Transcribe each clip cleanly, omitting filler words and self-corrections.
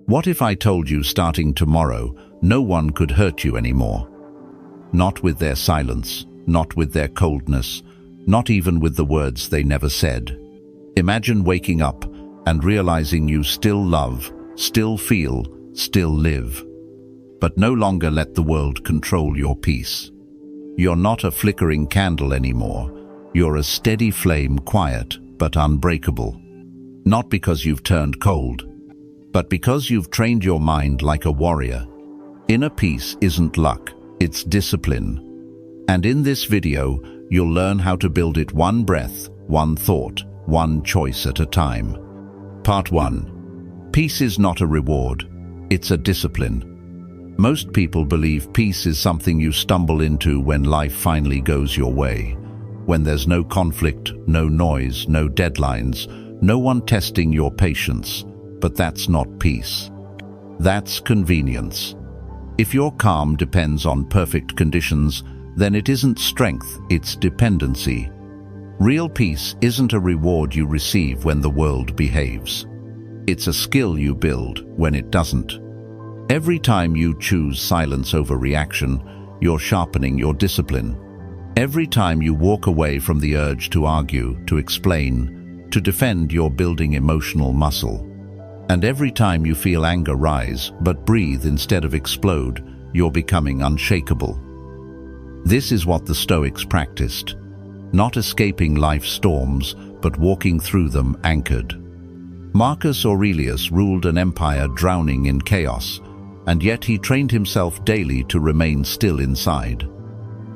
What if I told you starting tomorrow, no one could hurt you anymore? Not with their silence, not with their coldness, not even with the words they never said. Imagine waking up and realizing you still love, still feel, still live. But no longer let the world control your peace. You're not a flickering candle anymore. You're a steady flame, quiet but unbreakable. Not because you've turned cold, but because you've trained your mind like a warrior. Inner peace isn't luck, it's discipline. And in this video, you'll learn how to build it one breath, one thought, one choice at a time. Part 1. Peace is not a reward, it's a discipline. Most people believe peace is something you stumble into when life finally goes your way. When there's no conflict, no noise, no deadlines, no one testing your patience. But that's not peace. That's convenience. If your calm depends on perfect conditions, then it isn't strength, it's dependency. Real peace isn't a reward you receive when the world behaves. It's a skill you build when it doesn't. Every time you choose silence over reaction, you're sharpening your discipline. Every time you walk away from the urge to argue, to explain, to defend, you're building emotional muscle. And every time you feel anger rise, but breathe instead of explode, you're becoming unshakable. This is what the Stoics practiced. Not escaping life's storms, but walking through them anchored. Marcus Aurelius ruled an empire drowning in chaos, and yet he trained himself daily to remain still inside.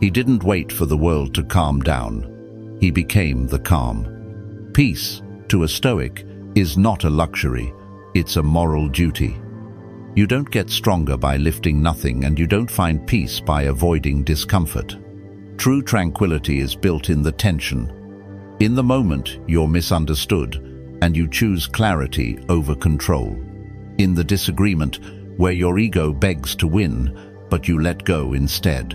He didn't wait for the world to calm down. He became the calm. Peace, to a Stoic, is not a luxury. It's a moral duty. You don't get stronger by lifting nothing, and you don't find peace by avoiding discomfort. True tranquility is built in the tension. In the moment, you're misunderstood, and you choose clarity over control. In the disagreement, where your ego begs to win, but you let go instead.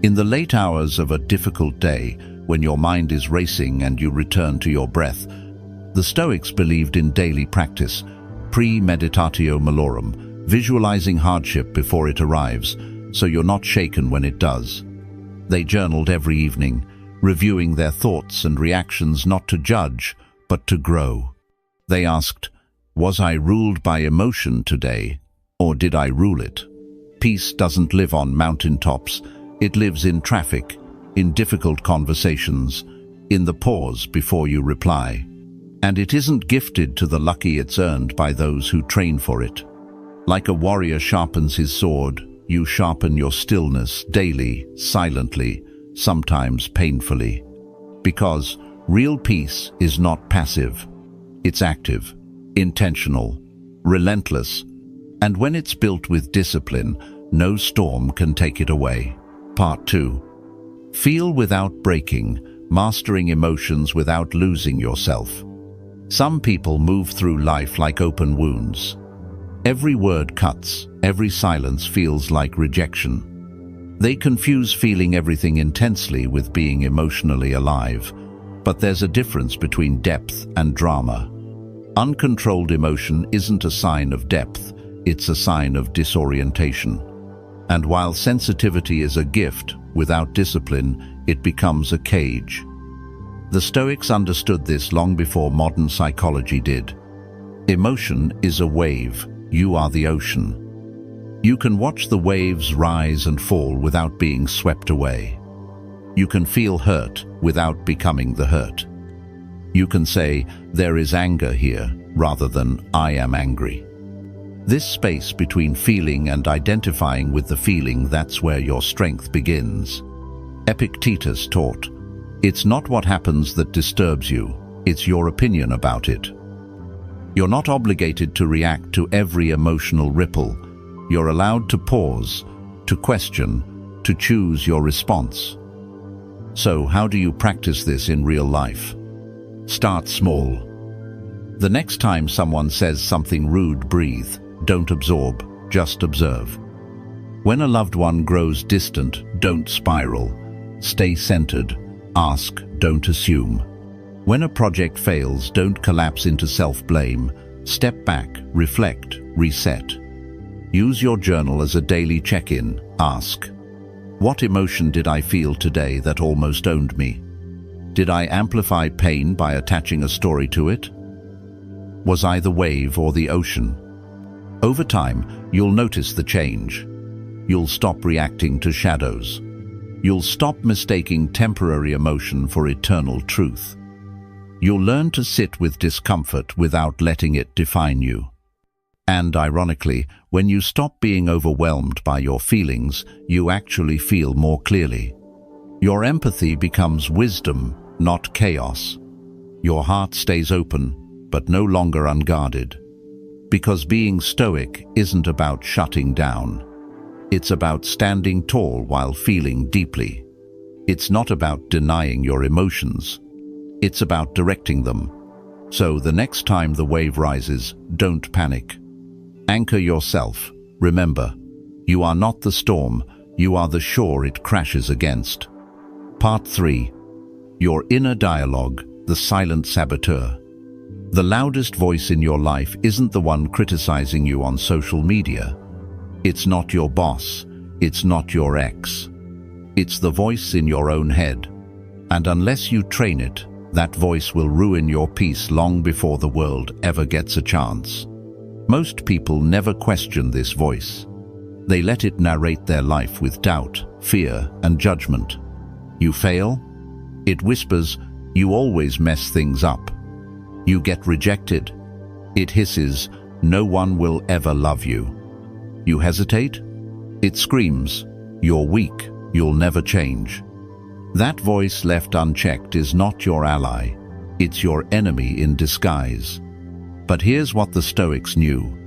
In the late hours of a difficult day, when your mind is racing and you return to your breath, the Stoics believed in daily practice, premeditatio malorum, visualizing hardship before it arrives, so you're not shaken when it does. They journaled every evening, reviewing their thoughts and reactions not to judge, but to grow. They asked, "Was I ruled by emotion today, or did I rule it?" Peace doesn't live on mountaintops. It lives in traffic, in difficult conversations, in the pause before you reply. And it isn't gifted to the lucky, it's earned by those who train for it. Like a warrior sharpens his sword, you sharpen your stillness daily, silently, sometimes painfully. Because real peace is not passive. It's active, intentional, relentless. And when it's built with discipline, no storm can take it away. Part 2. Feel without breaking, mastering emotions without losing yourself. Some people move through life like open wounds. Every word cuts, every silence feels like rejection. They confuse feeling everything intensely with being emotionally alive. But there's a difference between depth and drama. Uncontrolled emotion isn't a sign of depth, it's a sign of disorientation. And while sensitivity is a gift, without discipline, it becomes a cage. The Stoics understood this long before modern psychology did. Emotion is a wave, you are the ocean. You can watch the waves rise and fall without being swept away. You can feel hurt without becoming the hurt. You can say, "There is anger here," rather than "I am angry." This space between feeling and identifying with the feeling, that's where your strength begins. Epictetus taught, "It's not what happens that disturbs you, it's your opinion about it." You're not obligated to react to every emotional ripple. You're allowed to pause, to question, to choose your response. So, how do you practice this in real life? Start small. The next time someone says something rude, breathe. Don't absorb, just observe. When a loved one grows distant, don't spiral. Stay centered. Ask, don't assume. When a project fails, don't collapse into self-blame. Step back, reflect, reset. Use your journal as a daily check-in. Ask, what emotion did I feel today that almost owned me? Did I amplify pain by attaching a story to it? Was I the wave or the ocean? Over time, you'll notice the change. You'll stop reacting to shadows. You'll stop mistaking temporary emotion for eternal truth. You'll learn to sit with discomfort without letting it define you. And ironically, when you stop being overwhelmed by your feelings, you actually feel more clearly. Your empathy becomes wisdom, not chaos. Your heart stays open, but no longer unguarded. Because being stoic isn't about shutting down. It's about standing tall while feeling deeply. It's not about denying your emotions. It's about directing them. So the next time the wave rises, don't panic. Anchor yourself. Remember, you are not the storm, you are the shore it crashes against. Part 3. Your inner dialogue, the silent saboteur. The loudest voice in your life isn't the one criticizing you on social media. It's not your boss. It's not your ex. It's the voice in your own head. And unless you train it, that voice will ruin your peace long before the world ever gets a chance. Most people never question this voice. They let it narrate their life with doubt, fear, and judgment. You fail? It whispers, you always mess things up. You get rejected. It hisses, no one will ever love you. You hesitate? It screams, you're weak, you'll never change. That voice left unchecked is not your ally. It's your enemy in disguise. But here's what the Stoics knew.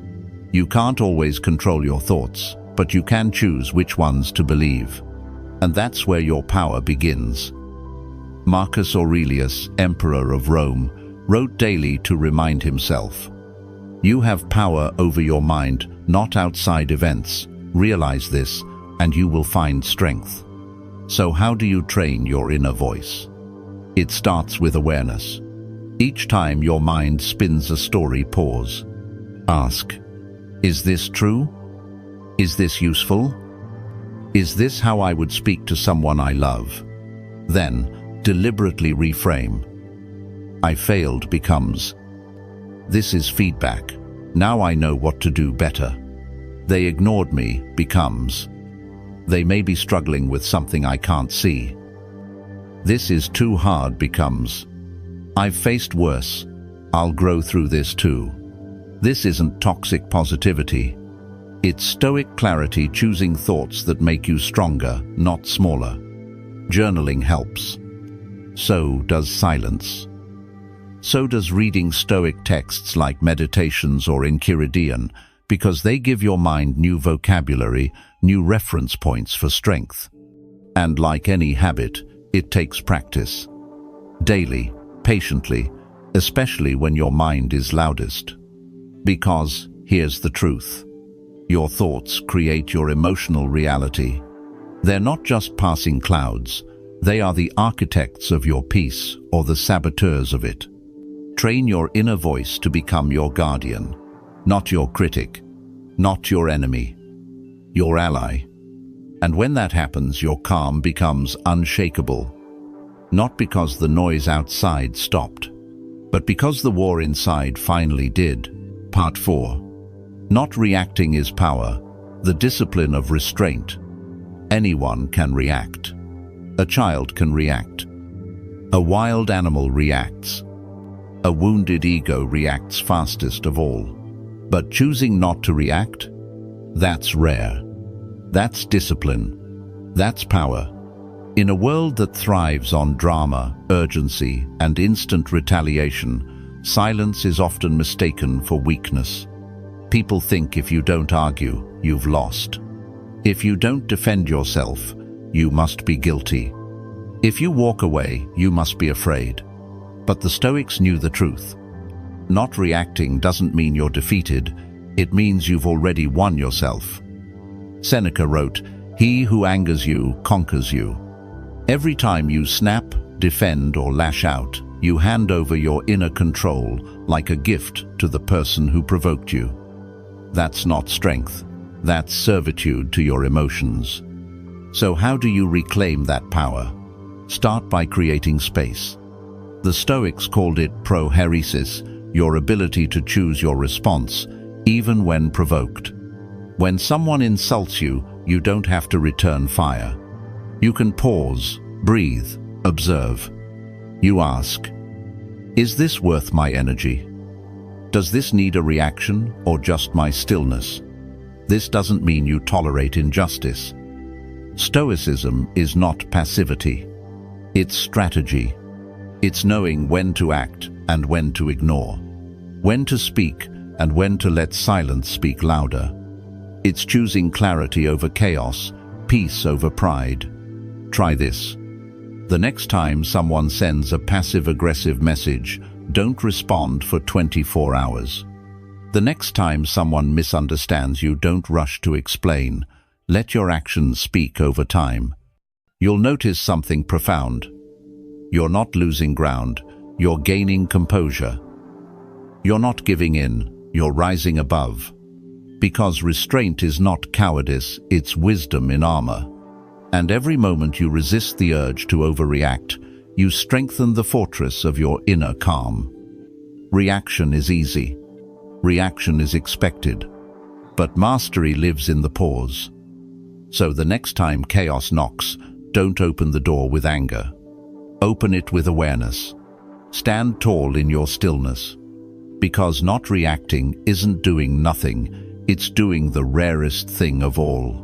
You can't always control your thoughts, but you can choose which ones to believe. And that's where your power begins. Marcus Aurelius, Emperor of Rome, wrote daily to remind himself, you have power over your mind, not outside events. Realize this, and you will find strength. So how do you train your inner voice? It starts with awareness. Each time your mind spins a story, pause. Ask, is this true? Is this useful? Is this how I would speak to someone I love? Then, deliberately reframe. I failed becomes, this is feedback. Now I know what to do better. They ignored me becomes, they may be struggling with something I can't see. This is too hard becomes, I've faced worse. I'll grow through this too. This isn't toxic positivity. It's stoic clarity, choosing thoughts that make you stronger, not smaller. Journaling helps. So does silence. So does reading Stoic texts like Meditations or Enchiridion, because they give your mind new vocabulary, new reference points for strength. And like any habit, it takes practice. Daily, patiently, especially when your mind is loudest. Because, here's the truth. Your thoughts create your emotional reality. They're not just passing clouds. They are the architects of your peace or the saboteurs of it. Train your inner voice to become your guardian, not your critic, not your enemy, your ally. And when that happens, your calm becomes unshakable. Not because the noise outside stopped, but because the war inside finally did. Part 4. Not reacting is power, the discipline of restraint. Anyone can react. A child can react. A wild animal reacts. A wounded ego reacts fastest of all. But choosing not to react? That's rare. That's discipline. That's power. In a world that thrives on drama, urgency, and instant retaliation, silence is often mistaken for weakness. People think if you don't argue, you've lost. If you don't defend yourself, you must be guilty. If you walk away, you must be afraid. But the Stoics knew the truth. Not reacting doesn't mean you're defeated. It means you've already won yourself. Seneca wrote, "He who angers you conquers you." Every time you snap, defend, or lash out, You hand over your inner control like a gift to the person who provoked you. That's not strength. That's servitude to your emotions. So how do you reclaim that power? Start by creating space. The Stoics called it prohairesis, your ability to choose your response, even when provoked. When someone insults you, you don't have to return fire. You can pause, breathe, observe. You ask, is this worth my energy? Does this need a reaction or just my stillness? This doesn't mean you tolerate injustice. Stoicism is not passivity. It's strategy. It's knowing when to act and when to ignore, when to speak and when to let silence speak louder. It's choosing clarity over chaos, peace over pride. Try this. The next time someone sends a passive-aggressive message, don't respond for 24 hours. The next time someone misunderstands you, don't rush to explain. Let your actions speak over time. You'll notice something profound. You're not losing ground, you're gaining composure. You're not giving in, you're rising above. Because restraint is not cowardice, it's wisdom in armor. And every moment you resist the urge to overreact, you strengthen the fortress of your inner calm. Reaction is easy. Reaction is expected. But mastery lives in the pause. So the next time chaos knocks, don't open the door with anger. Open it with awareness. Stand tall in your stillness. Because not reacting isn't doing nothing, it's doing the rarest thing of all.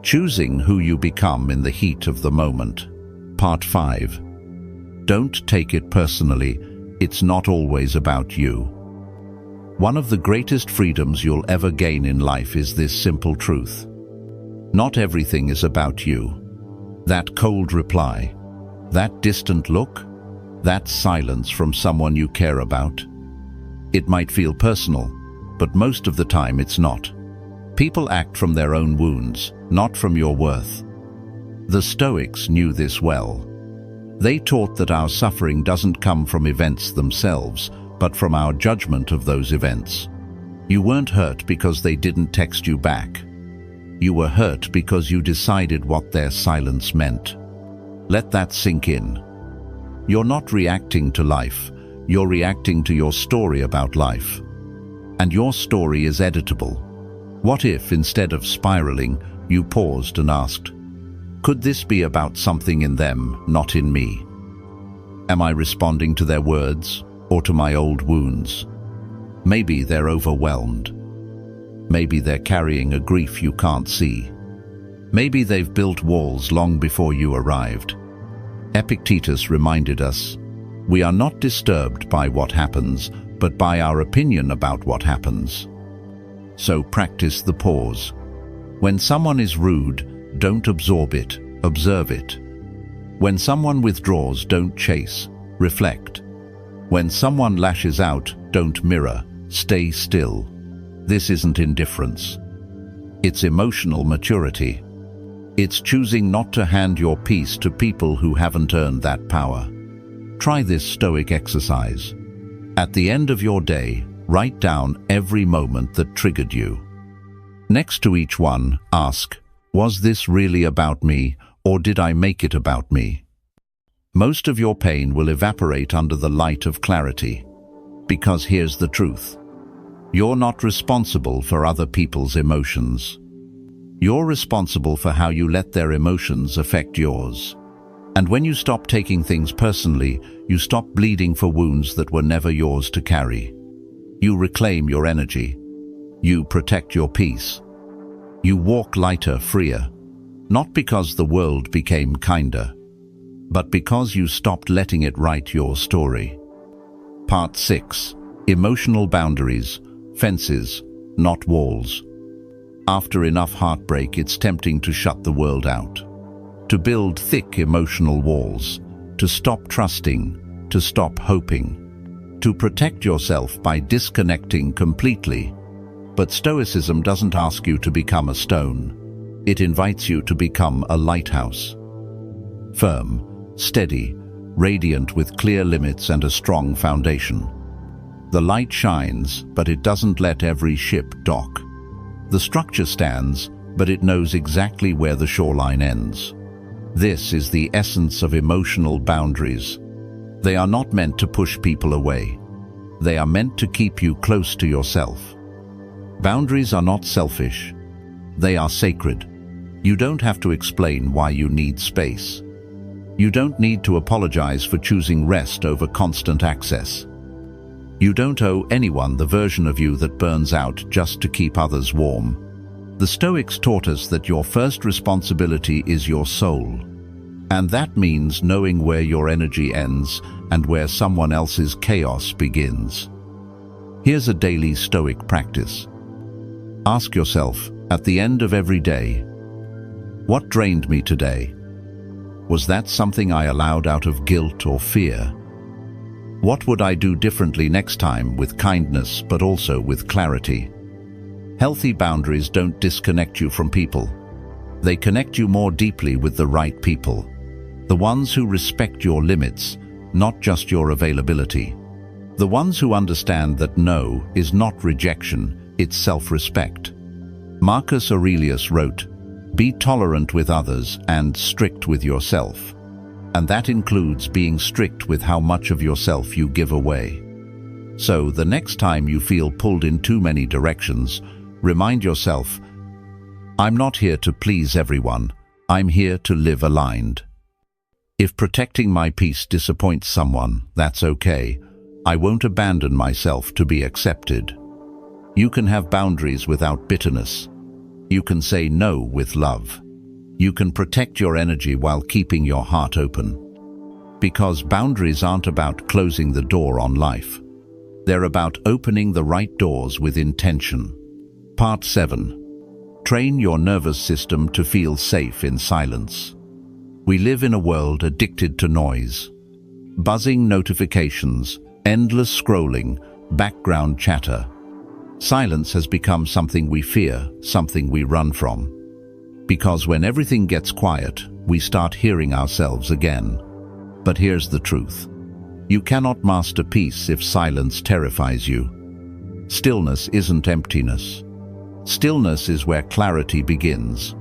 Choosing who you become in the heat of the moment. Part 5. Don't take it personally. It's not always about you. One of the greatest freedoms you'll ever gain in life is this simple truth. Not everything is about you. That cold reply, that distant look, that silence from someone you care about. It might feel personal, but most of the time it's not. People act from their own wounds, not from your worth. The Stoics knew this well. They taught that our suffering doesn't come from events themselves, but from our judgment of those events. You weren't hurt because they didn't text you back. You were hurt because you decided what their silence meant. Let that sink in. You're not reacting to life, you're reacting to your story about life. And your story is editable. What if, instead of spiraling, you paused and asked, could this be about something in them, not in me? Am I responding to their words or to my old wounds? Maybe they're overwhelmed. Maybe they're carrying a grief you can't see. Maybe they've built walls long before you arrived. Epictetus reminded us, we are not disturbed by what happens, but by our opinion about what happens. So practice the pause. When someone is rude, don't absorb it, observe it. When someone withdraws, don't chase, reflect. When someone lashes out, don't mirror, stay still. This isn't indifference. It's emotional maturity. It's choosing not to hand your peace to people who haven't earned that power. Try this Stoic exercise. At the end of your day, write down every moment that triggered you. Next to each one, ask, was this really about me, or did I make it about me? Most of your pain will evaporate under the light of clarity. Because here's the truth. You're not responsible for other people's emotions. You're responsible for how you let their emotions affect yours. And when you stop taking things personally, you stop bleeding for wounds that were never yours to carry. You reclaim your energy. You protect your peace. You walk lighter, freer. Not because the world became kinder, but because you stopped letting it write your story. Part 6. Emotional boundaries. Fences, not walls. After enough heartbreak, it's tempting to shut the world out. To build thick emotional walls. To stop trusting. To stop hoping. To protect yourself by disconnecting completely. But Stoicism doesn't ask you to become a stone. It invites you to become a lighthouse. Firm, steady, radiant with clear limits and a strong foundation. The light shines, but it doesn't let every ship dock. The structure stands, but it knows exactly where the shoreline ends. This is the essence of emotional boundaries. They are not meant to push people away. They are meant to keep you close to yourself. Boundaries are not selfish. They are sacred. You don't have to explain why you need space. You don't need to apologize for choosing rest over constant access. You don't owe anyone the version of you that burns out just to keep others warm. The Stoics taught us that your first responsibility is your soul. And that means knowing where your energy ends and where someone else's chaos begins. Here's a daily Stoic practice. Ask yourself, at the end of every day, what drained me today? Was that something I allowed out of guilt or fear? What would I do differently next time with kindness but also with clarity? Healthy boundaries don't disconnect you from people. They connect you more deeply with the right people. The ones who respect your limits, not just your availability. The ones who understand that no is not rejection, it's self-respect. Marcus Aurelius wrote, "Be tolerant with others and strict with yourself." And that includes being strict with how much of yourself you give away. So the next time you feel pulled in too many directions, remind yourself, I'm not here to please everyone. I'm here to live aligned. If protecting my peace disappoints someone, that's okay. I won't abandon myself to be accepted. You can have boundaries without bitterness. You can say no with love. You can protect your energy while keeping your heart open. Because boundaries aren't about closing the door on life. They're about opening the right doors with intention. Part 7. Train your nervous system to feel safe in silence. We live in a world addicted to noise. Buzzing notifications, endless scrolling, background chatter. Silence has become something we fear, something we run from. Because when everything gets quiet, we start hearing ourselves again. But here's the truth. You cannot master peace if silence terrifies you. Stillness isn't emptiness. Stillness is where clarity begins.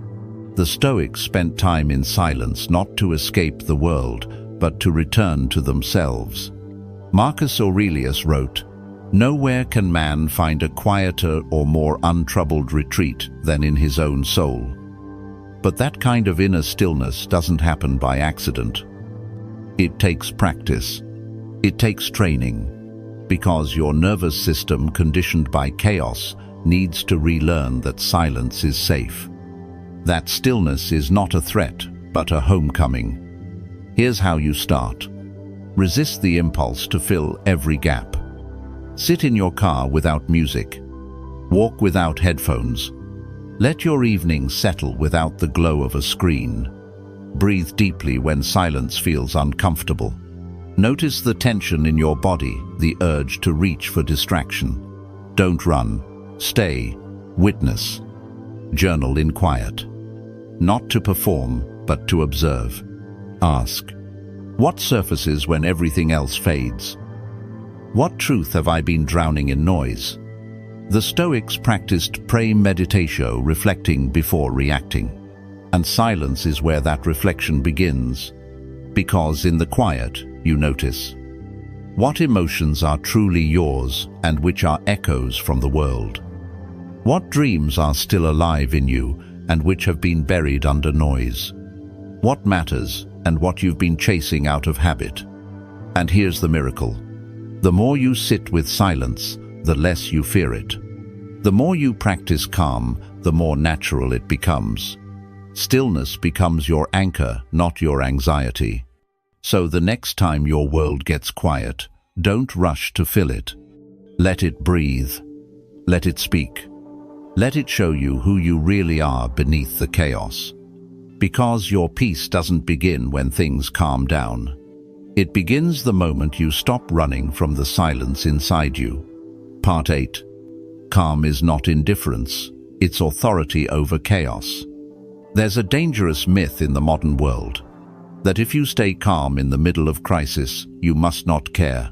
The Stoics spent time in silence not to escape the world, but to return to themselves. Marcus Aurelius wrote, "Nowhere can man find a quieter or more untroubled retreat than in his own soul." But that kind of inner stillness doesn't happen by accident. It takes practice. It takes training. Because your nervous system, conditioned by chaos, needs to relearn that silence is safe. That stillness is not a threat, but a homecoming. Here's how you start. Resist the impulse to fill every gap. Sit in your car without music. Walk without headphones. Let your evening settle without the glow of a screen. Breathe deeply when silence feels uncomfortable. Notice the tension in your body, the urge to reach for distraction. Don't run. Stay. Witness. Journal in quiet. Not to perform, but to observe. Ask, what surfaces when everything else fades? What truth have I been drowning in noise? The Stoics practiced premeditatio, reflecting before reacting. And silence is where that reflection begins. Because in the quiet, you notice what emotions are truly yours and which are echoes from the world. What dreams are still alive in you and which have been buried under noise. What matters and what you've been chasing out of habit. And here's the miracle. The more you sit with silence, the less you fear it. The more you practice calm, the more natural it becomes. Stillness becomes your anchor, not your anxiety. So the next time your world gets quiet, don't rush to fill it. Let it breathe. Let it speak. Let it show you who you really are beneath the chaos. Because your peace doesn't begin when things calm down. It begins the moment you stop running from the silence inside you. Part 8. Calm is not indifference, it's authority over chaos. There's a dangerous myth in the modern world. That if you stay calm in the middle of crisis, you must not care.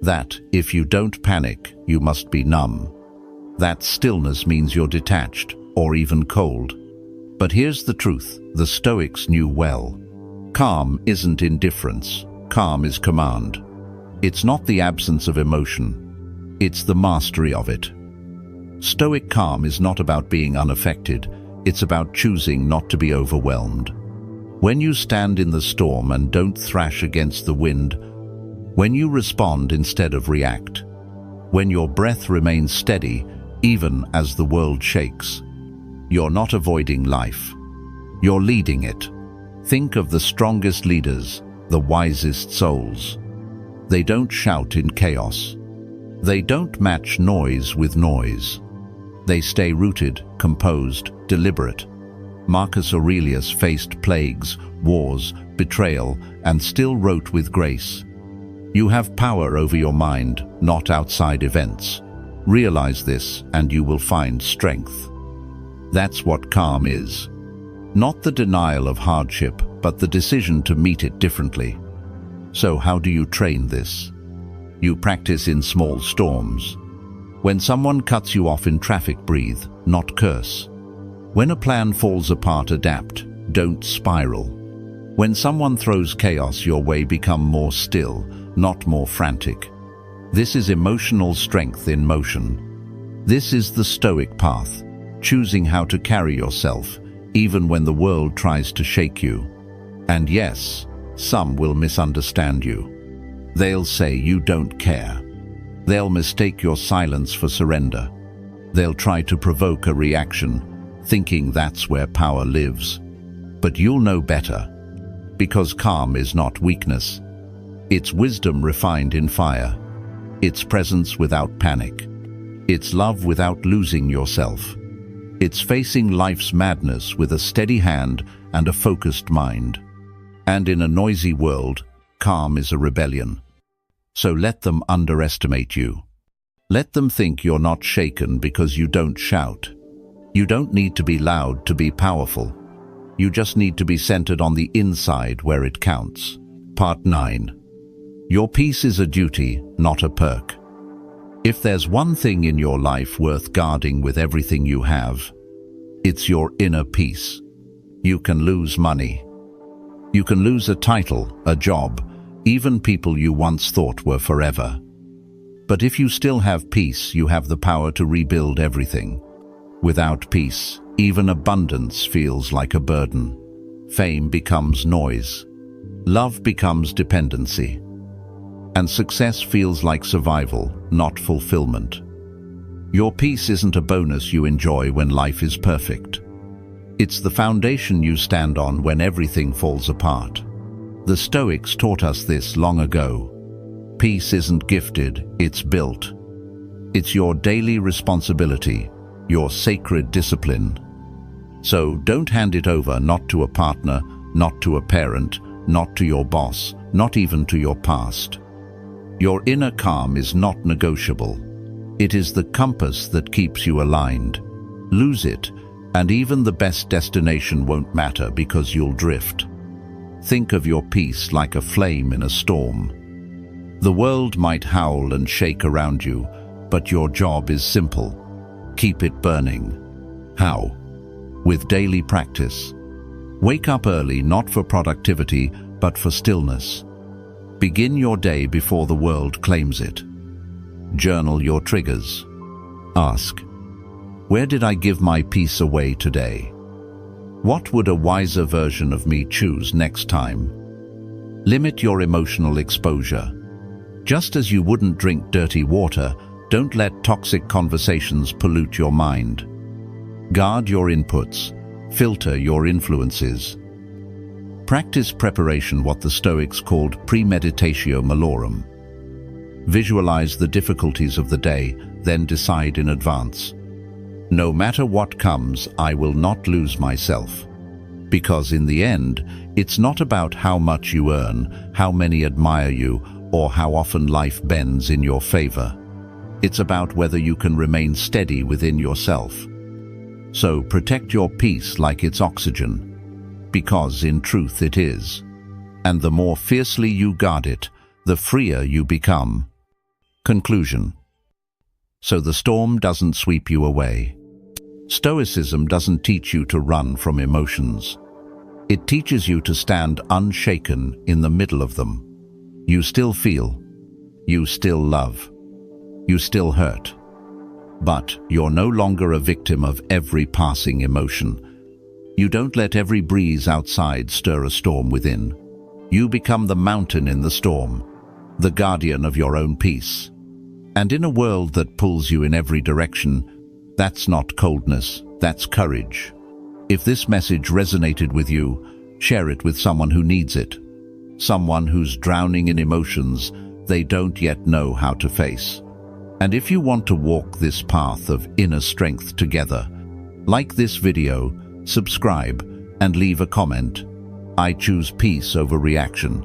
That if you don't panic, you must be numb. That stillness means you're detached, or even cold. But here's the truth, the Stoics knew well. Calm isn't indifference. Calm is command. It's not the absence of emotion. It's the mastery of it. Stoic calm is not about being unaffected. It's about choosing not to be overwhelmed. When you stand in the storm and don't thrash against the wind, when you respond instead of react, when your breath remains steady even as the world shakes, you're not avoiding life. You're leading it. Think of the strongest leaders, the wisest souls. They don't shout in chaos. They don't match noise with noise. They stay rooted, composed, deliberate. Marcus Aurelius faced plagues, wars, betrayal, and still wrote with grace. You have power over your mind, not outside events. Realize this, and you will find strength. That's what calm is. Not the denial of hardship, but the decision to meet it differently. So how do you train this? You practice in small storms. When someone cuts you off in traffic, breathe, not curse. When a plan falls apart, adapt, don't spiral. When someone throws chaos your way, become more still, not more frantic. This is emotional strength in motion. This is the Stoic path, choosing how to carry yourself, even when the world tries to shake you. And yes, some will misunderstand you. They'll say you don't care. They'll mistake your silence for surrender. They'll try to provoke a reaction, thinking that's where power lives. But you'll know better, because calm is not weakness. It's wisdom refined in fire. It's presence without panic. It's love without losing yourself. It's facing life's madness with a steady hand and a focused mind. And in a noisy world, calm is a rebellion. So let them underestimate you. Let them think you're not shaken because you don't shout. You don't need to be loud to be powerful. You just need to be centered on the inside where it counts. Part 9. Your peace is a duty, not a perk. If there's one thing in your life worth guarding with everything you have, it's your inner peace. You can lose money. You can lose a title, a job, even people you once thought were forever. But if you still have peace, you have the power to rebuild everything. Without peace, even abundance feels like a burden. Fame becomes noise. Love becomes dependency. And success feels like survival, not fulfillment. Your peace isn't a bonus you enjoy when life is perfect. It's the foundation you stand on when everything falls apart. The Stoics taught us this long ago. Peace isn't gifted, it's built. It's your daily responsibility, your sacred discipline. So don't hand it over, not to a partner, not to a parent, not to your boss, not even to your past. Your inner calm is not negotiable. It is the compass that keeps you aligned. Lose it, and even the best destination won't matter because you'll drift. Think of your peace like a flame in a storm. The world might howl and shake around you, but your job is simple. Keep it burning. How? With daily practice. Wake up early, not for productivity, but for stillness. Begin your day before the world claims it. Journal your triggers. Ask, where did I give my peace away today? What would a wiser version of me choose next time? Limit your emotional exposure. Just as you wouldn't drink dirty water, don't let toxic conversations pollute your mind. Guard your inputs. Filter your influences. Practice preparation, what the Stoics called premeditatio malorum. Visualize the difficulties of the day, then decide in advance. No matter what comes, I will not lose myself. Because in the end, it's not about how much you earn, how many admire you, or how often life bends in your favor. It's about whether you can remain steady within yourself. So protect your peace like it's oxygen. Because in truth it is. And the more fiercely you guard it, the freer you become. Conclusion. So the storm doesn't sweep you away. Stoicism doesn't teach you to run from emotions. It teaches you to stand unshaken in the middle of them. You still feel. You still love. You still hurt. But you're no longer a victim of every passing emotion. You don't let every breeze outside stir a storm within. You become the mountain in the storm, the guardian of your own peace. And in a world that pulls you in every direction, that's not coldness, that's courage. If this message resonated with you, share it with someone who needs it. Someone who's drowning in emotions they don't yet know how to face. And if you want to walk this path of inner strength together, like this video, subscribe, and leave a comment. I choose peace over reaction,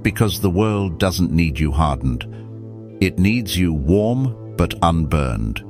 because the world doesn't need you hardened. It needs you warm but unburned.